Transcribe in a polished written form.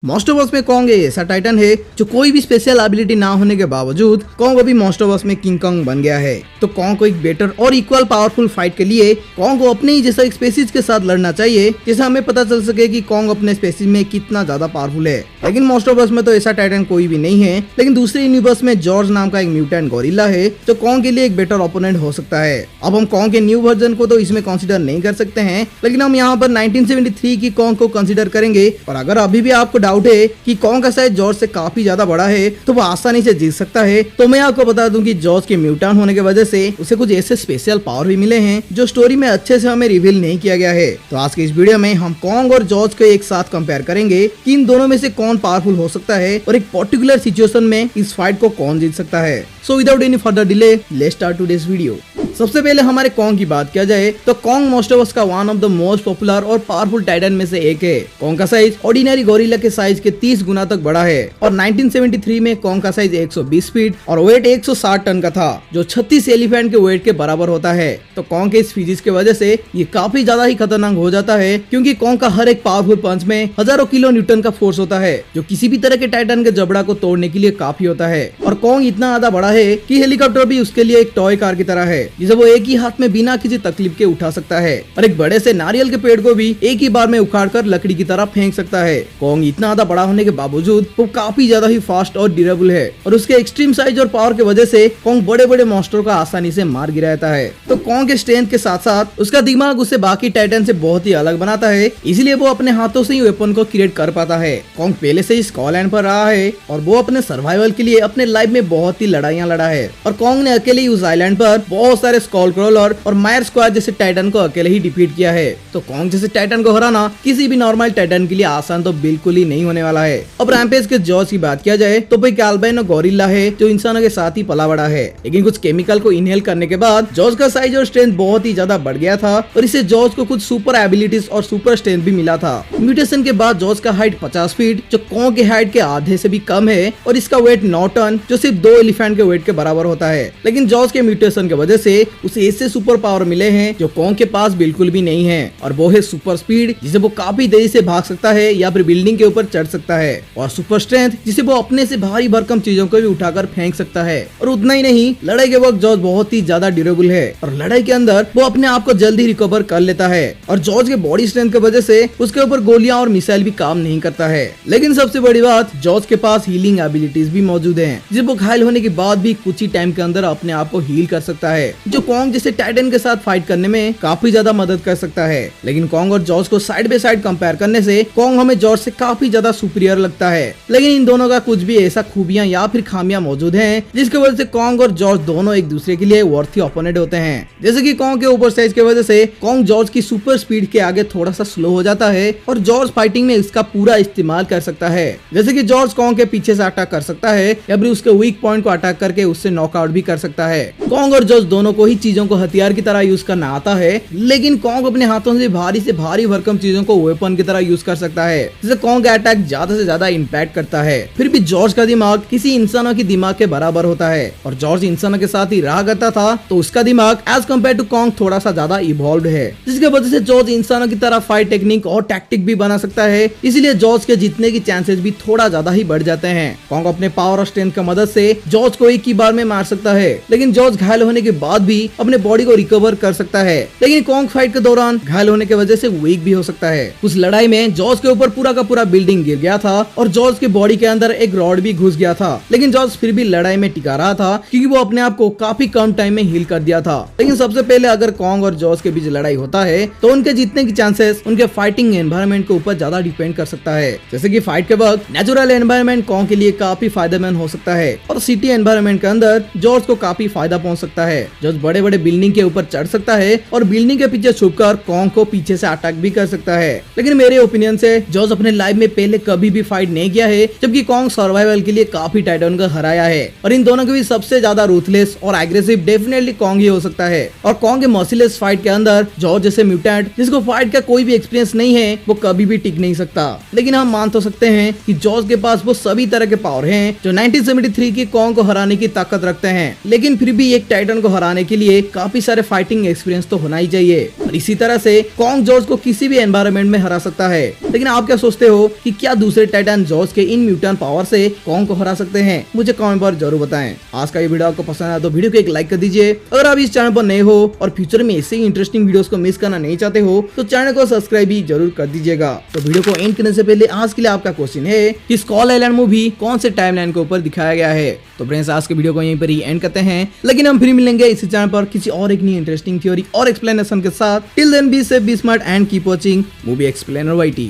MonsterVerse में Kong एक ऐसा टाइटन है जो कोई भी स्पेशल एबिलिटी ना होने के बावजूद कॉन्ग अभी मॉन्स्टरवर्स में किंग कॉन्ग बन गया है। तो कॉन्ग को एक बेटर और इक्वल पावरफुल फाइट के लिए कॉन्ग को अपने ही जैसा एक स्पेसीज के साथ लड़ना चाहिए, जिससे हमें पता चल सके कि कॉन्ग अपने स्पेसीज में कितना ज्यादा पावरफुल है। लेकिन मॉन्स्टरवर्स में तो ऐसा टाइटन कोई भी नहीं है, लेकिन दूसरे यूनिवर्स में जॉर्ज नाम का एक म्यूटेंट गोरिल्ला है जो कॉन्ग के लिए एक बेटर ओपोनेंट हो सकता है। अब हम कॉन्ग के न्यू वर्जन को तो इसमें कंसीडर नहीं कर सकते हैं, लेकिन हम यहाँ पर 1973 की कॉन्ग को कंसीडर करेंगे। और अगर अभी भी आपको डाउट है कि कॉन्ग का साइज जॉर्ज से काफी ज्यादा बड़ा है तो वो आसानी से जीत सकता है, तो मैं आपको बता दूं कि जॉर्ज के म्यूटेंट होने की वजह से उसे कुछ ऐसे स्पेशल पावर भी मिले हैं जो स्टोरी में अच्छे से हमें रिवील नहीं किया गया है। तो आज के इस वीडियो में हम कॉन्ग और जॉर्ज को एक साथ कंपेयर करेंगे कि इन दोनों में से कौन पावरफुल हो सकता है और एक पर्टिकुलर सिचुएशन में इस फाइट को कौन जीत सकता है। So without any further delay let's start today's video. सबसे पहले हमारे कॉन्ग की बात किया जाए तो कॉन्ग मॉन्स्टरवर्स का one of the most popular और पावरफुल टाइटन में से एक है। कॉन्ग का साइज ऑर्डिनरी गोरिल्ला के साइज के 30 गुना तक बड़ा है और 1973 में कॉन्ग का साइज 120 फीट और वेट 160 टन का था, जो 36 एलिफेंट के वेट के बराबर होता है। तो कॉन्ग के इस फिजिक्स की वजह से ये काफी ज्यादा ही खतरनाक हो जाता है, क्योंकि कॉन्ग का हर एक पावरफुल पंच में हजारों किलो न्यूटन का फोर्स होता है, जो किसी भी तरह के टाइटन के जबड़ा को तोड़ने के लिए काफी होता है। और कॉन्ग इतना ज्यादा बड़ा है कि हेलीकॉप्टर भी उसके लिए एक टॉय कार की तरह है, जिसे वो एक ही हाथ में बिना किसी तकलीफ के उठा सकता है और एक बड़े से नारियल के पेड़ को भी एक ही बार में उखाड़कर लकड़ी की तरह फेंक सकता है। कॉन्ग इतना ज्यादा बड़ा होने के बावजूद वो काफी ज्यादा ही फास्ट और ड्यूरेबल है और उसके एक्सट्रीम साइज और पावर की वजह से कॉन्ग बड़े बड़े मॉन्स्टर को आसानी से मार गिराता है। तो कॉन्ग के स्ट्रेंथ के साथ साथ उसका दिमाग उसे बाकी टाइटन से बहुत ही अलग बनाता है, इसलिए वो अपने हाथों से ही वेपन को क्रिएट कर पाता है। कॉन्ग पहले से ही स्कॉलैंड पर रहा है और वो अपने सर्वाइवल के लिए अपने लाइफ में बहुत ही लड़ाइयाँ लड़ा है और कॉन्ग ने अकेले ही उस आइलैंड पर बहुत सारे स्कॉल क्रॉलर और मायर स्क्वाड जैसे टाइटन को अकेले ही डिफीट किया है। तो कॉन्ग जैसे टाइटन को हराना किसी भी नॉर्मल टाइटन के लिए आसान तो बिल्कुल ही नहीं होने वाला है। अब रैम्पेज के जॉर्ज की बात किया जाए तो भाई कैल्बाइन गोरिल्ला है जो इंसानों के साथ ही पला बड़ा है, लेकिन कुछ केमिकल को इनहेल करने के बाद जॉर्ज का साइज और स्ट्रेंथ बहुत ही ज्यादा बढ़ गया था और इससे जॉर्ज को कुछ सुपर एबिलिटीज और सुपर स्ट्रेंथ भी मिला था। म्यूटेशन के बाद जॉर्ज का हाइट 50 फीट जो कॉन्ग के हाइट के आधे से भी कम है और इसका वेट 9 टन जो सिर्फ 2 एलिफेंट के वेट के बराबर होता है। लेकिन जॉर्ज के म्यूटेशन की वजह से उसे ऐसे सुपर पावर मिले हैं जो कॉन्ग के पास बिल्कुल भी नहीं है, और वो है सुपर स्पीड जिसे वो काफी तेजी से भाग सकता है या फिर बिल्डिंग के ऊपर चढ़ सकता है, और सुपर स्ट्रेंथ जिसे वो अपने से भारी भरकम चीजों को भी उठाकर फेंक सकता है। और उतना ही नहीं, लड़ाई के वक्त जॉर्ज बहुत ही ज्यादा ड्यूरेबल है और लड़ाई के अंदर वो अपने आप को जल्दी रिकवर कर लेता है और जॉर्ज के बॉडी स्ट्रेंथ की वजह से उसके ऊपर गोलियां और मिसाइल भी काम नहीं करता है। लेकिन सबसे बड़ी बात, जॉर्ज के पास हीलिंग एबिलिटीज भी मौजूद है, जिसे वो घायल होने के बाद भी कुछ ही टाइम के अंदर अपने आप को हील कर सकता है, जो कॉन्ग जैसे टाइटन के साथ फाइट करने में काफी ज्यादा मदद कर सकता है। लेकिन कॉन्ग और जॉर्ज को साइड बाय साइड कंपेयर करने से कॉन्ग हमें जॉर्ज से काफी ज्यादा सुपीरियर लगता है, लेकिन इन दोनों का कुछ भी ऐसा खूबियां या फिर खामियां मौजूद हैं जिसकी वजह से कॉन्ग और जॉर्ज दोनों एक दूसरे के लिए वर्थी ओपोनेंट होते हैं। जैसे कि कॉन्ग के ओवर साइज की वजह से कॉन्ग जॉर्ज की सुपर स्पीड के आगे थोड़ा सा स्लो हो जाता है और जॉर्ज फाइटिंग में इसका पूरा इस्तेमाल कर सकता है। जैसे कि जॉर्ज कॉन्ग के पीछे से अटैक कर सकता है या फिर उसके वीक पॉइंट को अटैक करके उससे नॉकआउट भी कर सकता है। कॉन्ग और जॉर्ज दोनों को ही चीजों को हथियार की तरह यूज करना आता है, लेकिन कॉन्ग अपने हाथों से भारी भरकम चीजों को वेपन की तरह यूज कर सकता है, जिससे कॉन्ग का अटैक ज्यादा से ज्यादा इम्पैक्ट करता है। फिर भी जॉर्ज का दिमाग किसी इंसानों के दिमाग के बराबर होता है और जॉर्ज इंसानों के साथ ही रहा करता था, तो उसका दिमाग एज कम्पेयर टू कॉन्ग थोड़ा सा ज्यादा इवॉल्व्ड है, जिसकी वजह से जॉर्ज इंसानों की तरह फाइट टेक्निक और टैक्टिक भी बना सकता है। इसलिए जॉर्ज के जीतने की चांसेस भी थोड़ा ज्यादा ही बढ़ जाते हैं। कॉन्ग अपने पावर और स्ट्रेंथ की मदद से जॉर्ज को एक ही बार में मार सकता है, लेकिन जॉर्ज घायल होने के बाद भी अपने बॉडी को रिकवर कर सकता है। लेकिन कॉन्ग फाइट के दौरान घायल होने की वजह से वीक भी हो सकता है। उस लड़ाई में जॉर्ज के ऊपर पूरा का पूरा बिल्डिंग गिर गया था और जॉर्ज के बॉडी के अंदर एक रॉड भी घुस गया था, लेकिन जॉर्ज फिर भी लड़ाई में टिका रहा था क्योंकि वो अपने आप को काफी कम टाइम में हील कर दिया था। लेकिन सबसे पहले अगर कॉन्ग और जॉर्ज के बीच लड़ाई होता है तो उनके जीतने की चांसेस उनके फाइटिंग एनवायरनमेंट के ऊपर ज्यादा डिपेंड कर सकता है। जैसे कि फाइट के वक्त नेचुरल एनवायरनमेंट कॉन्ग के लिए काफी फायदेमंद हो सकता है और सिटी एनवायरनमेंट के अंदर जॉर्ज को काफी फायदा पहुंच सकता है। जॉर्ज बड़े बड़े बिल्डिंग के ऊपर चढ़ सकता है और बिल्डिंग के पीछे छुपकर कॉन्ग को पीछे से अटैक भी कर सकता है। लेकिन मेरे ओपिनियन से जॉर्ज अपने लाइफ में पहले कभी भी फाइट नहीं किया है, जबकि कॉन्ग सर्वाइवल के लिए काफी टाइटन को हराया है और इन दोनों के भी सबसे ज्यादा रूथलेस और एग्रेसिव डेफिनेटली कॉन्ग ही हो सकता है। और कॉन्ग के मर्सीलेस फाइट के अंदर जॉर्ज जैसे म्यूटेंट जिसको फाइट का कोई भी एक्सपीरियंस नहीं है, वो कभी भी टिक नहीं सकता। लेकिन हम मान तो सकते हैं कि जॉर्ज के पास वो सभी तरह के पावर हैं जो 1973 की कॉन्ग को हराने की ताकत रखते हैं। लेकिन फिर भी एक टाइटन को हराने के लिए काफी सारे फाइटिंग एक्सपीरियंस तो होना ही चाहिए और इसी तरह से कॉन्ग जॉर्ज को किसी भी एनवायरनमेंट में हरा सकता है। लेकिन आप क्या सोचते हो कि क्या दूसरे टाइटन जॉर्ज के इन म्यूटेंट पावर से कॉन्ग को हरा सकते हैं? मुझे कमेंट पर जरूर बताएं। आज का ये वीडियो आपको पसंद आया तो वीडियो को एक लाइक कर दीजिए। अगर आप इस चैनल पर नए हो और फ्यूचर में ऐसे ही इंटरेस्टिंग वीडियोस को मिस करना नहीं चाहते हो तो चैनल को सब्सक्राइब भी जरूर कर दीजिएगा। तो वीडियो को एंड करने से पहले आज के लिए आपका क्वेश्चन है कि स्कॉल आइलैंड मूवी कौन से टाइमलाइन के ऊपर दिखाया गया है? तो फ्रेंड्स आज के वीडियो को यहीं पर ही एंड करते हैं, लेकिन हम फिर मिलेंगे इसी चैनल पर किसी और एक नई इंटरेस्टिंग थ्योरी और एक्सप्लेनेशन के साथ। Till then be safe, be smart and keep watching movie explainer YT।